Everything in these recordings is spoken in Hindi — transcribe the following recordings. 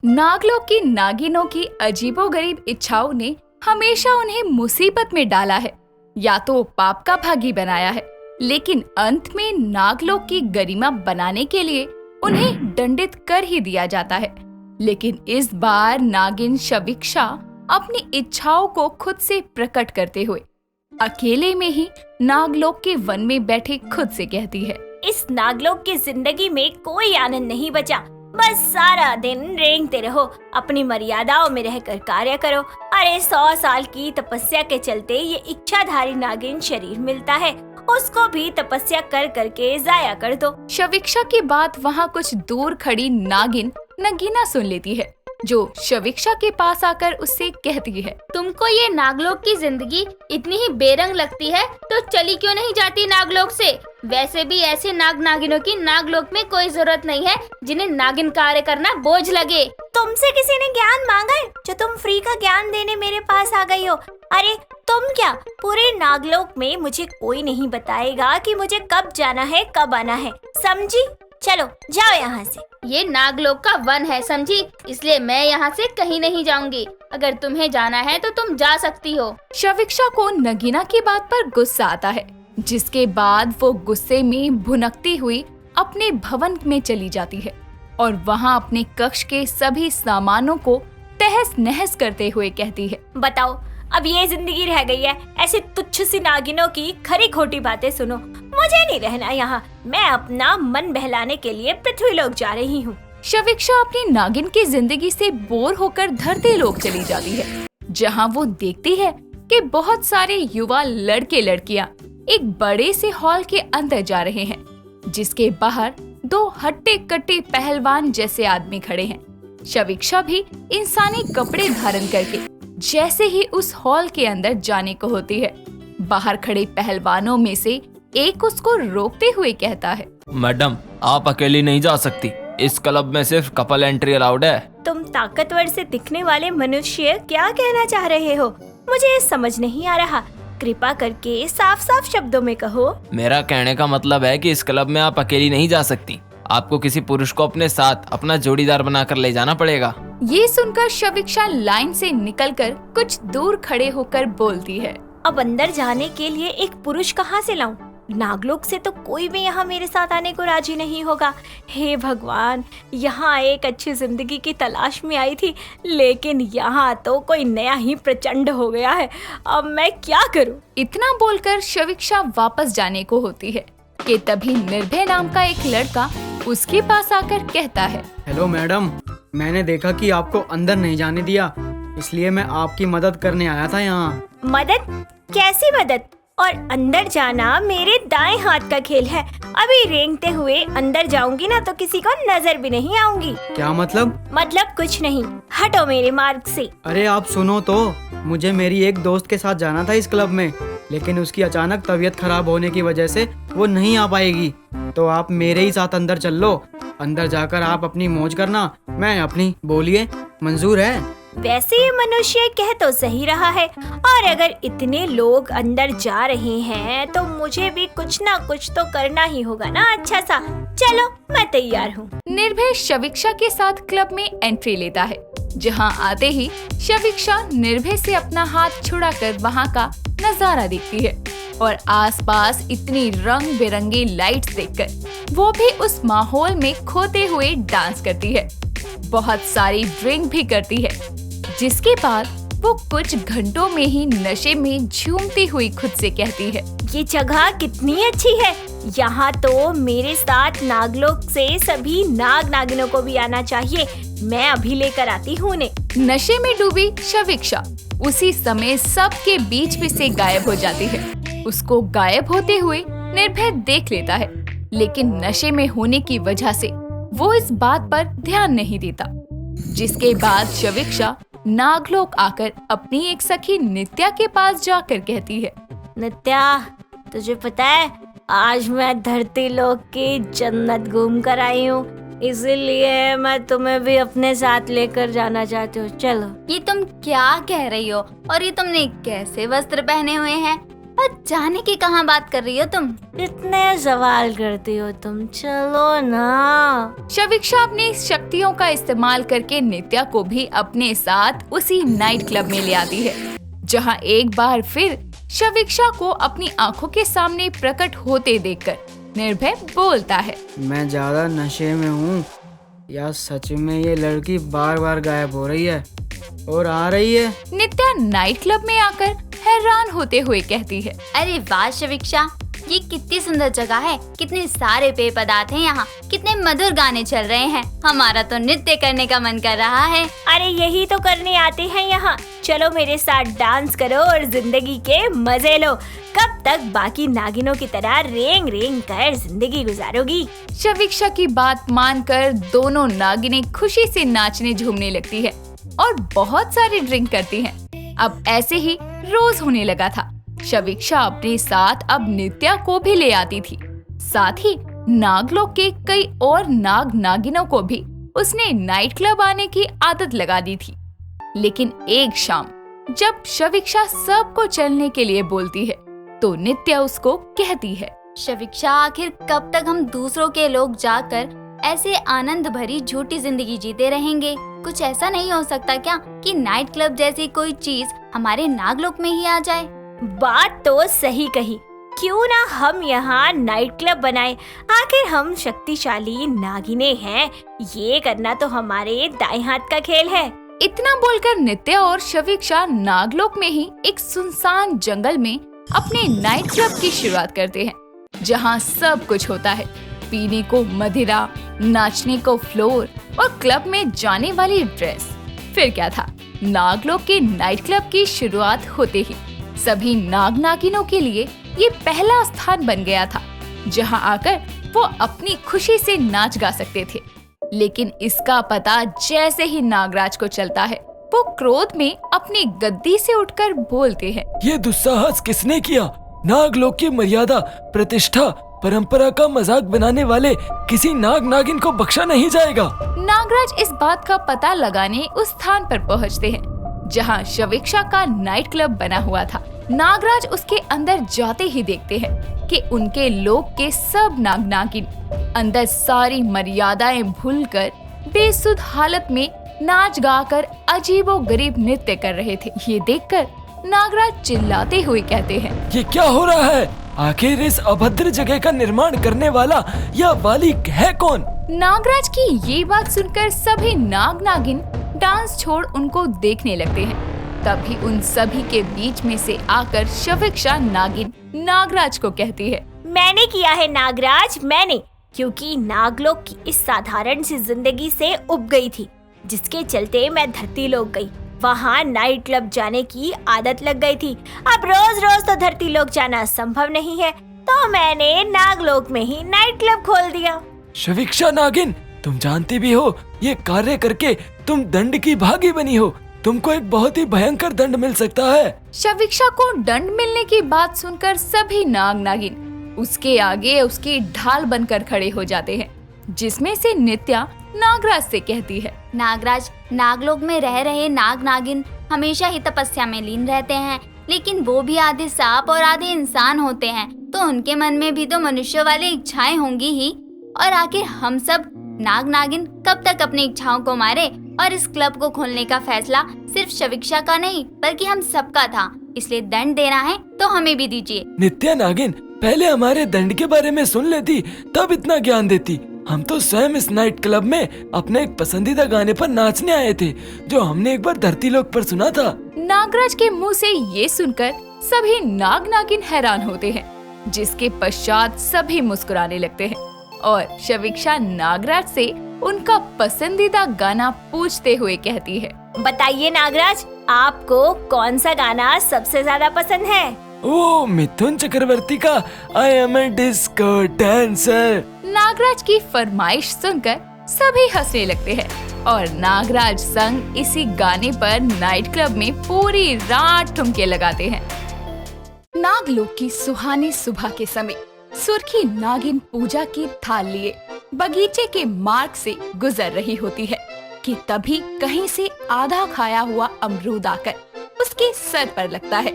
नागलोक की नागिनों की अजीबोगरीब इच्छाओं ने हमेशा उन्हें मुसीबत में डाला है, या तो पाप का भागी बनाया है, लेकिन अंत में नागलोक की गरिमा बनाने के लिए उन्हें दंडित कर ही दिया जाता है। लेकिन इस बार नागिन शविक्षा अपनी इच्छाओं को खुद से प्रकट करते हुए अकेले में ही नागलोक के वन में बैठे खुद से कहती है, इस नागलोक की जिंदगी में कोई आनंद नहीं बचा। बस सारा दिन रेंगते रहो, अपनी मर्यादाओं में रहकर कार्य करो। अरे 100 साल की तपस्या के चलते ये इच्छाधारी नागिन शरीर मिलता है, उसको भी तपस्या कर करके जाया कर दो। शविक्षा की बात वहाँ कुछ दूर खड़ी नागिन नगीना सुन लेती है, जो शविक्षा के पास आकर उससे कहती है, तुमको ये नागलोक की जिंदगी इतनी ही बेरंग लगती है तो चली क्यों नहीं जाती नागलोक से? वैसे भी ऐसे नाग नागिनों की नागलोक में कोई जरूरत नहीं है जिन्हें नागिन कार्य करना बोझ लगे। तुमसे किसी ने ज्ञान मांगा है जो तुम फ्री का ज्ञान देने मेरे पास आ गई हो? अरे तुम क्या, पूरे नागलोक में मुझे कोई नहीं बताएगा कि मुझे कब जाना है कब आना है, समझी? चलो जाओ यहाँ से। ये नागलोक का वन है, समझी? इसलिए मैं यहाँ से कहीं नहीं जाऊंगी। अगर तुम्हें जाना है तो तुम जा सकती हो। शविक्षा को नगीना की बात पर गुस्सा आता है, जिसके बाद वो गुस्से में भुनकती हुई अपने भवन में चली जाती है और वहाँ अपने कक्ष के सभी सामानों को तहस नहस करते हुए कहती है, बताओ अब ये जिंदगी रह गई है ऐसी तुच्छ सी नागिनों की खरी खोटी बातें सुनो। मुझे नहीं रहना यहाँ, मैं अपना मन बहलाने के लिए पृथ्वीलोक जा रही हूँ। शविक्षा अपनी नागिन की जिंदगी से बोर होकर धरती लोक चली जाती है, जहाँ वो देखती है कि बहुत सारे युवा लड़के लड़कियाँ एक बड़े से हॉल के अंदर जा रहे हैं, जिसके बाहर 2 हट्टे कट्टे पहलवान जैसे आदमी खड़े हैं। शविक्षा भी इंसानी कपड़े धारण करके जैसे ही उस हॉल के अंदर जाने को होती है, बाहर खड़े पहलवानों में से एक उसको रोकते हुए कहता है, मैडम आप अकेली नहीं जा सकती, इस क्लब में सिर्फ कपल एंट्री अलाउड है। तुम ताकतवर से दिखने वाले मनुष्य क्या कहना चाह रहे हो? मुझे समझ नहीं आ रहा, कृपा करके साफ साफ शब्दों में कहो। मेरा कहने का मतलब है कि इस क्लब में आप अकेली नहीं जा सकती, आपको किसी पुरुष को अपने साथ अपना जोड़ीदार बनाकर ले जाना पड़ेगा। ये सुनकर शविक्षा लाइन से निकलकर कुछ दूर खड़े होकर बोलती है, अब अंदर जाने के लिए एक पुरुष कहाँ से लाऊं? नागलोक से तो कोई भी यहाँ मेरे साथ आने को राजी नहीं होगा। हे भगवान, यहाँ एक अच्छी जिंदगी की तलाश में आई थी, लेकिन यहाँ तो कोई नया ही प्रचंड हो गया है। अब मैं क्या करूँ? इतना बोलकर शविक्षा वापस जाने को होती है कि तभी निर्भय नाम का एक लड़का उसके पास आकर कहता है, हेलो मैडम, मैंने देखा कि आपको अंदर नहीं जाने दिया, इसलिए मैं आपकी मदद करने आया था यहाँ। मदद? कैसी मदद? और अंदर जाना मेरे दाएं हाथ का खेल है। अभी रेंगते हुए अंदर जाऊंगी ना तो किसी को नजर भी नहीं आऊंगी। क्या मतलब? मतलब कुछ नहीं, हटो मेरे मार्ग से। अरे आप सुनो तो, मुझे मेरी एक दोस्त के साथ जाना था इस क्लब में, लेकिन उसकी अचानक तबीयत खराब होने की वजह से वो नहीं आ पाएगी, तो आप मेरे ही साथ अंदर चल लो। अंदर जाकर आप अपनी मौज करना, मैं अपनी। बोलिए, मंजूर है? वैसे ये मनुष्य कह तो सही रहा है, और अगर इतने लोग अंदर जा रहे हैं तो मुझे भी कुछ ना कुछ तो करना ही होगा ना अच्छा सा। चलो मैं तैयार हूँ। निर्भय शविक्षा के साथ क्लब में एंट्री लेता है, जहाँ आते ही शविक्षा निर्भय से अपना हाथ छुड़ाकर वहाँ का नजारा देखती है और आसपास इतनी रंग बिरंगी लाइट्स देखकर वो भी उस माहौल में खोते हुए डांस करती है। बहुत सारी ड्रिंक भी करती है, जिसके बाद वो कुछ घंटों में ही नशे में झूमती हुई खुद से कहती है, ये जगह कितनी अच्छी है। यहाँ तो मेरे साथ नागलोक से सभी नाग नागिनों को भी आना चाहिए। मैं अभी लेकर आती हूँ उन्हें। नशे में डूबी शविक्षा उसी समय सबके बीच में से गायब हो जाती है। उसको गायब होते हुए निर्भय देख लेता है, लेकिन नशे में होने की वजह से वो इस बात पर ध्यान नहीं देता। जिसके बाद शविक्षा नागलोक आकर अपनी एक सखी नित्या के पास जाकर कहती है, नित्या, तुझे पता है आज मैं धरती लोक की जन्नत घूम कर आई हूँ, इसीलिए मैं तुम्हें भी अपने साथ लेकर जाना चाहती हूँ। चलो। ये तुम क्या कह रही हो? और ये तुमने कैसे वस्त्र पहने हुए हैं? और जाने की कहाँ बात कर रही हो तुम? इतने सवाल करती हो तुम, चलो ना। शविक्षा अपनी शक्तियों का इस्तेमाल करके नित्या को भी अपने साथ उसी नाइट क्लब में ले आती है, जहां एक बार फिर शविक्षा को अपनी आंखों के सामने प्रकट होते देखकर निर्भय बोलता है, मैं ज्यादा नशे में हूँ या सच में ये लड़की बार बार गायब हो रही है और आ रही है? नित्या नाइट क्लब में आकर हैरान होते हुए कहती है, अरे वाह शविक्षा, ये कितनी सुंदर जगह है, कितने सारे पेय पदार्थ हैं यहाँ, कितने मधुर गाने चल रहे हैं, हमारा तो नृत्य करने का मन कर रहा है। अरे यही तो करने आते हैं यहाँ, चलो मेरे साथ डांस करो और जिंदगी के मजे लो। कब तक बाकी नागिनों की तरह रेंग रेंग कर जिंदगी गुजारोगी? शविक्षा की बात मानकर दोनों नागिनें खुशी से नाचने झूमने लगती है और बहुत सारी ड्रिंक करती हैं। अब ऐसे ही रोज होने लगा था। शविक्षा अपने साथ अब नित्या को भी ले आती थी। साथ ही नागलोक के कई और नाग नागिनों को भी उसने नाइट क्लब आने की आदत लगा दी थी। लेकिन एक शाम जब शविक्षा सबको चलने के लिए बोलती है तो नित्या उसको कहती है, शविक्षा, आखिर कब तक हम दूसरों के लोग जाकर ऐसे आनंद भरी झूठी जिंदगी जीते रहेंगे? कुछ ऐसा नहीं हो सकता क्या कि नाइट क्लब जैसी कोई चीज हमारे नागलोक में ही आ जाए? बात तो सही कही, क्यों ना हम यहाँ नाइट क्लब बनाएं? आखिर हम शक्तिशाली नागिने हैं, ये करना तो हमारे दाएं हाथ का खेल है। इतना बोलकर नित्या और शविक्षा नागलोक में ही एक सुनसान जंगल में अपने नाइट क्लब की शुरुआत करते हैं, जहाँ सब कुछ होता है। पीने को मदिरा, नाचने को फ्लोर और क्लब में जाने वाली ड्रेस। फिर क्या था, नागलोक के नाइट क्लब की शुरुआत होते ही सभी नाग नागिनों के लिए ये पहला स्थान बन गया था, जहां आकर वो अपनी खुशी से नाच गा सकते थे। लेकिन इसका पता जैसे ही नागराज को चलता है, वो क्रोध में अपनी गद्दी से उठकर बोलते हैं, ये दुस्साहस किसने किया? नागलोक की मर्यादा, प्रतिष्ठा, परंपरा का मजाक बनाने वाले किसी नाग नागिन को बख्शा नहीं जाएगा। नागराज इस बात का पता लगाने उस स्थान पर पहुंचते हैं जहां शविक्षा का नाइट क्लब बना हुआ था। नागराज उसके अंदर जाते ही देखते हैं कि उनके लोक के सब नाग नागिन अंदर सारी मर्यादाएं भूलकर बेसुध हालत में नाच गाकर अजीबोगरीब नृत्य कर रहे थे। ये देखकर नागराज चिल्लाते हुए कहते हैं, ये क्या हो रहा है? आखिर इस अभद्र जगह का निर्माण करने वाला या वाली है कौन? नागराज की ये बात सुनकर सभी नाग नागिन डांस छोड़ उनको देखने लगते हैं। तभी उन सभी के बीच में से आकर शविक्षा नागिन नागराज को कहती है, मैंने किया है नागराज, मैंने, क्योंकि नागलोक की इस साधारण सी जिंदगी से उब गई थी, जिसके चलते मैं धरती लोक गई। वहाँ नाइट क्लब जाने की आदत लग गई थी। अब रोज रोज तो धरती लोक जाना संभव नहीं है, तो मैंने नागलोक में ही नाइट क्लब खोल दिया। शविक्षा नागिन, तुम जानती भी हो ये कार्य करके तुम दंड की भागी बनी हो। तुमको एक बहुत ही भयंकर दंड मिल सकता है। शविक्षा को दंड मिलने की बात सुनकर सभी नाग नागिन उसके आगे उसकी ढाल बनकर खड़े हो जाते हैं, जिसमें से नित्या नागराज से कहती है, नागराज, नागलोक में रह रहे नाग नागिन हमेशा ही तपस्या में लीन रहते हैं, लेकिन वो भी आधे सांप और आधे इंसान होते हैं, तो उनके मन में भी तो मनुष्य वाली इच्छाएं होंगी ही। और आखिर हम सब नाग नागिन कब तक अपनी इच्छाओं को मारे? और इस क्लब को खोलने का फैसला सिर्फ शविक्षा का नहीं बल्कि हम सबका था, इसलिए दंड देना है तो हमें भी दीजिए। नित्या नागिन, पहले हमारे दंड के बारे में सुन लेती तब इतना ज्ञान देती। हम तो स्वयं इस नाइट क्लब में अपने एक पसंदीदा गाने पर नाचने आए थे, जो हमने एक बार धरती लोक पर सुना था। नागराज के मुंह से ये सुनकर सभी नाग नागिन हैरान होते हैं, जिसके पश्चात सभी मुस्कुराने लगते हैं और शविक्षा नागराज से उनका पसंदीदा गाना पूछते हुए कहती है, बताइए नागराज, आपको कौन सा गाना सबसे ज्यादा पसंद है? ओ मिथुन चक्रवर्ती का I am a disco dancer. Nagraj की फरमाइश सुनकर सभी हंसने लगते हैं और नागराज संग इसी गाने पर नाइट क्लब में पूरी रात ठुमके लगाते हैं। नागलोक की सुहानी सुबह के समय सुर्खी नागिन पूजा की थाल लिए बगीचे के मार्ग से गुजर रही होती है कि तभी कहीं से आधा खाया हुआ अमरूद आकर उसके सर पर लगता है।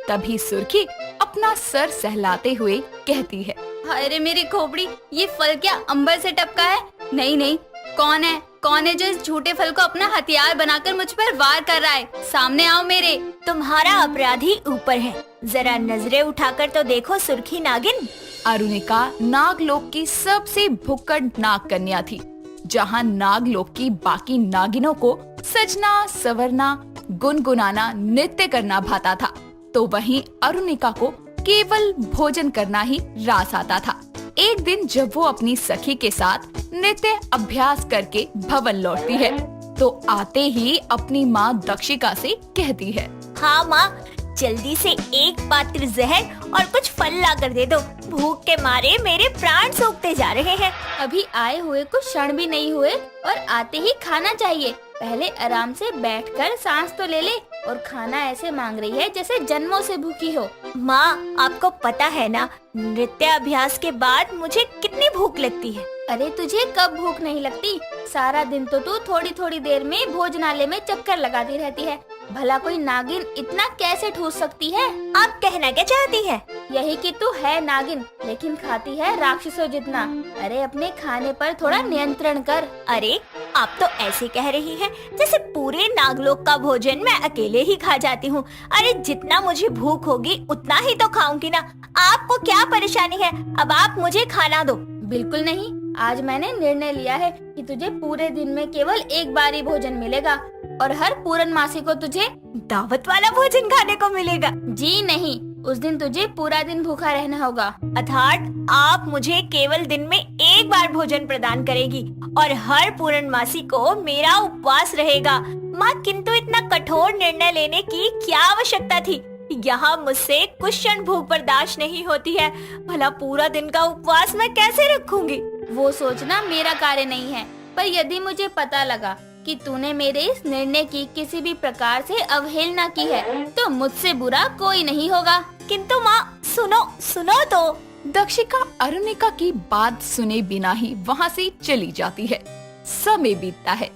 तभी सुर्खी अपना सर सहलाते हुए कहती है। अरे मेरी खोपड़ी, ये फल क्या अंबर से टपका है? नहीं नहीं, कौन है जो इस झूठे फल को अपना हथियार बनाकर मुझ पर वार कर रहा है? सामने आओ मेरे। तुम्हारा अपराधी ऊपर है, जरा नजरें उठाकर तो देखो सुर्खी नागिन। अरुणिका नागलोक की सबसे भुक्कड़ नाग कन्या थी, जहाँ नागलोक की बाकी नागिनों को सजना, सवरना, गुनगुनाना, नृत्य करना भाता था, तो वहीं अरुणिका को केवल भोजन करना ही रास आता था। एक दिन जब वो अपनी सखी के साथ नृत्य अभ्यास करके भवन लौटती है, तो आते ही अपनी माँ दक्षिका से कहती है, हाँ माँ, जल्दी से एक पात्र जहर और कुछ फल ला कर दे दो, भूख के मारे मेरे प्राण सूखते जा रहे हैं। अभी आए हुए कुछ क्षण भी नहीं हुए और आते ही खाना चाहिए। पहले आराम से बैठकर सांस तो ले ले, और खाना ऐसे मांग रही है जैसे जन्मों से भूखी हो। माँ, आपको पता है ना, नृत्य अभ्यास के बाद मुझे कितनी भूख लगती है। अरे तुझे कब भूख नहीं लगती? सारा दिन तो तू थोड़ी थोड़ी देर में भोजनालय में चक्कर लगाती रहती है। भला कोई नागिन इतना कैसे ठूस सकती है? आप कहना क्या चाहती है? यही कि तू है नागिन, लेकिन खाती है राक्षसों जितना। अरे अपने खाने पर थोड़ा नियंत्रण कर। अरे आप तो ऐसे कह रही हैं जैसे पूरे नागलोक का भोजन मैं अकेले ही खा जाती हूँ। अरे जितना मुझे भूख होगी उतना ही तो खाऊंगी ना। आपको क्या परेशानी है? अब आप मुझे खाना दो। बिल्कुल नहीं, आज मैंने निर्णय लिया है कि तुझे पूरे दिन में केवल एक बार ही भोजन मिलेगा, और हर पूर्णमासी को तुझे दावत वाला भोजन खाने को मिलेगा। जी नहीं, उस दिन तुझे पूरा दिन भूखा रहना होगा। अर्थात आप मुझे केवल दिन में एक बार भोजन प्रदान करेगी और हर पूर्णमासी को मेरा उपवास रहेगा। माँ, किंतु इतना कठोर निर्णय लेने की क्या आवश्यकता थी? यहाँ मुझसे कुछ क्षण भूख बर्दाश्त नहीं होती है। भला पूरा दिन का उपवास मैं कैसे रखूंगी? वो सोचना मेरा कार्य नहीं है, पर यदि मुझे पता लगा कि तूने मेरे इस निर्णय की किसी भी प्रकार से अवहेलना की है, तो मुझसे बुरा कोई नहीं होगा। किंतु माँ, सुनो तो। दक्षिका अरुणिका की बात सुने बिना ही वहाँ से चली जाती है। समय बीतता है।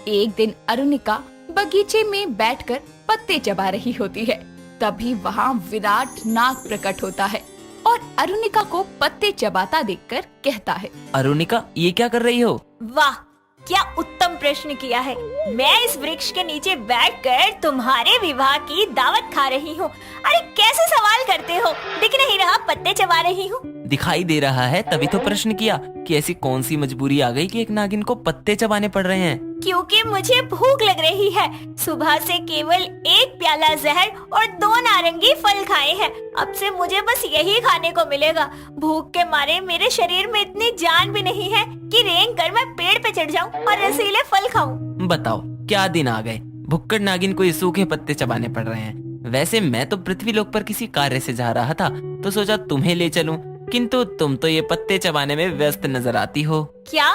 एक दिन अरुणिका बगीचे में बैठकर पत्ते चबा रही होती है। तभी वहाँ विराट नाग प्रकट होता है और अरुणिका को पत्ते चबाता देखकर कहता है, अरुणिका, ये क्या कर रही हो? वाह, क्या उत्तम प्रश्न किया है। मैं इस वृक्ष के नीचे बैठकर तुम्हारे विवाह की दावत खा रही हूँ। अरे कैसे सवाल करते हो? दिख नहीं रहा पत्ते चबा रही हूँ? दिखाई दे रहा है, तभी तो प्रश्न किया कि ऐसी कौन सी मजबूरी आ गई कि एक नागिन को पत्ते चबाने पड़ रहे हैं। क्योंकि मुझे भूख लग रही है। सुबह से केवल एक प्याला जहर और 2 नारंगी फल खाए हैं। अब से मुझे बस यही खाने को मिलेगा। भूख के मारे मेरे शरीर में इतनी जान भी नहीं है कि रेंग कर मैं पेड़ पे चढ़ जाऊं और रसीले फल खाऊं। बताओ, क्या दिन आ गए, भुक्कड़ नागिन को ये सूखे पत्ते चबाने पड़ रहे हैं। वैसे मैं तो पृथ्वीलोक पर किसी कार्य से जा रहा था, तो सोचा तुम्हें ले चलूं, किंतु तुम तो ये पत्ते चबाने में व्यस्त नजर आती हो। क्या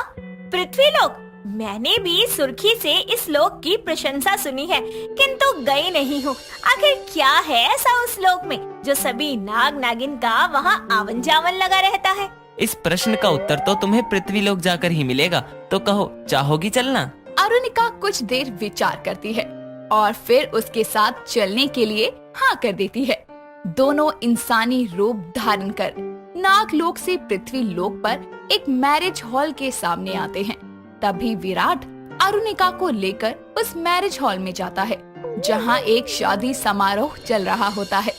पृथ्वीलोक? मैंने भी सुर्खी से इस लोक की प्रशंसा सुनी है, किंतु गई नहीं हूँ। आखिर क्या है ऐसा उस लोक में जो सभी नाग नागिन का वहाँ आवन जावन लगा रहता है? इस प्रश्न का उत्तर तो तुम्हें पृथ्वीलोक जाकर ही मिलेगा। तो कहो, चाहोगी चलना? अरुणिका कुछ देर विचार करती है और फिर उसके साथ चलने के लिए हाँ कर देती है। दोनों इंसानी रूप धारण कर नागलोक से पृथ्वीलोक पर एक मैरिज हॉल के सामने आते हैं। तभी विराट अरुणिका को लेकर उस मैरिज हॉल में जाता है, जहाँ एक शादी समारोह चल रहा होता है।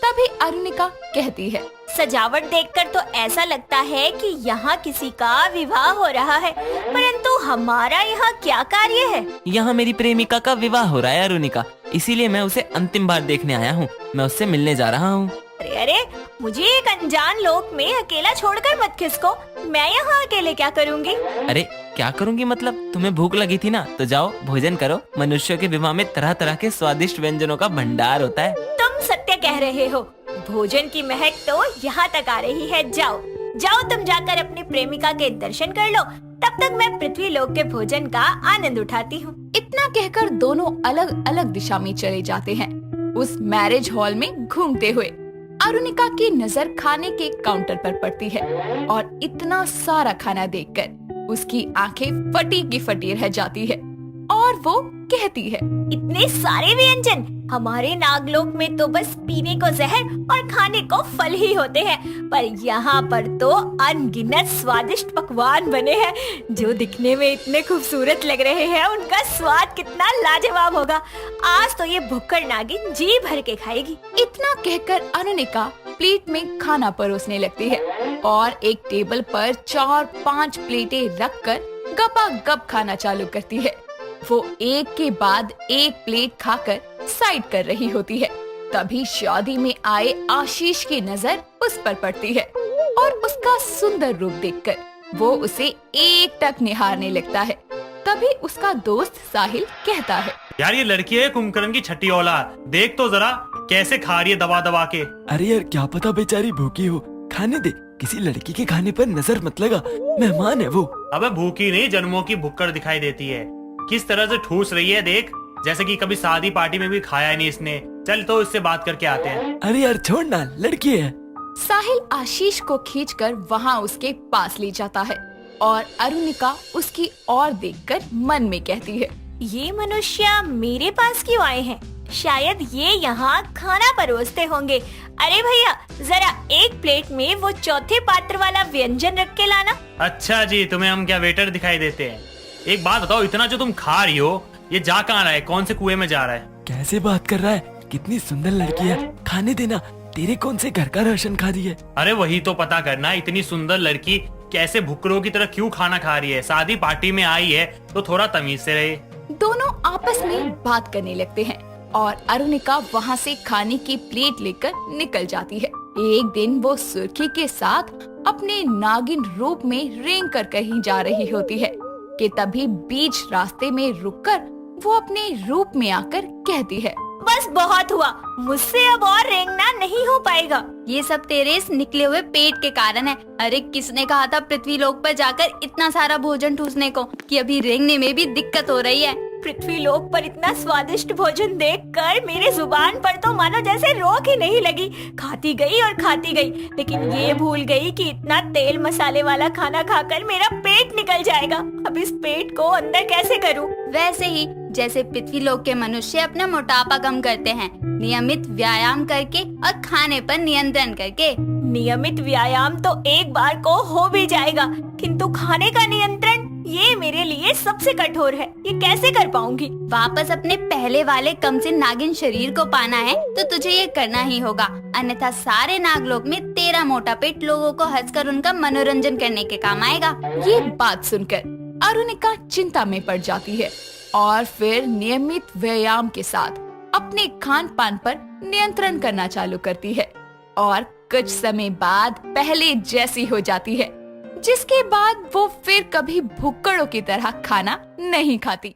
तभी अरुणिका कहती है, सजावट देखकर तो ऐसा लगता है कि यहाँ किसी का विवाह हो रहा है, परंतु हमारा यहाँ क्या कार्य है? यहाँ मेरी प्रेमिका का विवाह हो रहा है अरुणिका, इसीलिए मैं उसे अंतिम बार देखने आया हूँ। मैं उससे मिलने जा रहा हूँ। अरे मुझे एक अनजान लोक में अकेला छोड़कर मत खिसको। मैं यहाँ अकेले क्या करूँगी? अरे क्या करूँगी मतलब? तुम्हें भूख लगी थी ना, तो जाओ भोजन करो। मनुष्यों के विवाह में तरह तरह के स्वादिष्ट व्यंजनों का भंडार होता है। तुम सत्य कह रहे हो। भोजन की महक तो यहाँ तक आ रही है। जाओ तुम जाकर अपनी प्रेमिका के दर्शन कर लो। तब तक मैं पृथ्वीलोक के भोजन का आनंद उठाती हूँ। इतना कहकर दोनों अलग अलग दिशा में चले जाते हैं। उस मैरिज हॉल में घूमते हुए अरुणिका की नजर खाने के काउंटर पर पड़ती है और इतना सारा खाना देखकर उसकी आंखें फटी की फटी रह जाती है। और वो कहती है, इतने सारे व्यंजन! हमारे नागलोक में तो बस पीने को जहर और खाने को फल ही होते हैं, पर यहाँ पर तो अनगिनत स्वादिष्ट पकवान बने हैं जो दिखने में इतने खूबसूरत लग रहे हैं। उनका स्वाद कितना लाजवाब होगा। आज तो ये भुक्कड़ नागिन जी भर के खाएगी। इतना कहकर अरुणिका प्लेट में खाना परोसने लगती है और एक टेबल पर 4-5 प्लेटें रखकर गपागप खाना चालू करती है। वो एक के बाद एक प्लेट खाकर साइड कर रही होती है। तभी शादी में आए आशीष की नजर उस पर पड़ती है और उसका सुंदर रूप देखकर वो उसे एकटक निहारने लगता है। तभी उसका दोस्त साहिल कहता है, यार ये लड़की है कुंभकर्ण की छठी औलाद, देख तो जरा कैसे खा रही है दबा दबा के। अरे यार क्या पता बेचारी भूखी हो, खाने दे, किसी लड़की के खाने पर नजर मत लगा, मेहमान है वो। अबे भूखी नहीं, जन्मों की भुक्कड़ दिखाई देती है। किस तरह से ठूस रही है देख, जैसे कि कभी शादी पार्टी में भी खाया नहीं इसने। चल तो इससे बात करके आते हैं। अरे यार छोड़ ना, लड़की है। साहिल आशीष को खींचकर वहाँ उसके पास ले जाता है और अरुणिका उसकी ओर देखकर मन में कहती है, ये मनुष्य मेरे पास क्यों आए हैं? शायद ये यहाँ खाना परोसते होंगे। अरे भैया, जरा एक प्लेट में वो चौथे पात्र वाला व्यंजन रख के लाना। अच्छा जी, तुम्हें हम क्या वेटर दिखाई देते हैं? एक बात बताओ, इतना जो तुम खा रही हो ये जा कहाँ रहा है? कौन से कुएं में जा रहा है? कैसे बात कर रहा है, कितनी सुंदर लड़की है, खाने देना। तेरे कौन से घर का राशन खा रही है? अरे वही तो पता करना, इतनी सुंदर लड़की कैसे भुक्कड़ों की तरह क्यों खाना खा रही है? शादी पार्टी में आई है तो थोड़ा तमीज से रहे। दोनों आपस में बात करने लगते हैं और अरुणिका वहाँ से खाने की प्लेट लेकर निकल जाती है। एक दिन वो सुर्खी के साथ अपने नागिन रूप में रेंग कर कहीं जा रही होती है कि तभी बीच रास्ते में रुककर वो अपने रूप में आकर कहती है, बस बहुत हुआ, मुझसे अब और रेंगना नहीं हो पाएगा। ये सब तेरे इस निकले हुए पेट के कारण है। अरे किसने कहा था पृथ्वी लोक पर जाकर इतना सारा भोजन ठूसने को, कि अभी रेंगने में भी दिक्कत हो रही है। पृथ्वी लोक पर इतना स्वादिष्ट भोजन देखकर मेरे जुबान पर तो मानो जैसे रोक ही नहीं लगी। खाती गई और खाती गई, लेकिन ये भूल गई कि इतना तेल मसाले वाला खाना खाकर मेरा पेट निकल जाएगा। अब इस पेट को अंदर कैसे करूं? वैसे ही जैसे पृथ्वी लोक के मनुष्य अपना मोटापा कम करते हैं, नियमित व्यायाम करके और खाने पर नियंत्रण करके। नियमित व्यायाम तो एक बार को हो भी जाएगा, किंतु खाने का नियंत्रण ये मेरे लिए सबसे कठोर है। ये कैसे कर पाऊंगी? वापस अपने पहले वाले कम से नागिन शरीर को पाना है तो तुझे ये करना ही होगा, अन्यथा सारे नागलोक में तेरा मोटा पेट लोगों को हंसकर उनका मनोरंजन करने के काम आएगा। ये बात सुनकर अरुणिका चिंता में पड़ जाती है और फिर नियमित व्यायाम के साथ अपने खान पान पर नियंत्रण करना चालू करती है और कुछ समय बाद पहले जैसी हो जाती है, जिसके बाद वो फिर कभी भुक्कड़ों की तरह खाना नहीं खाती।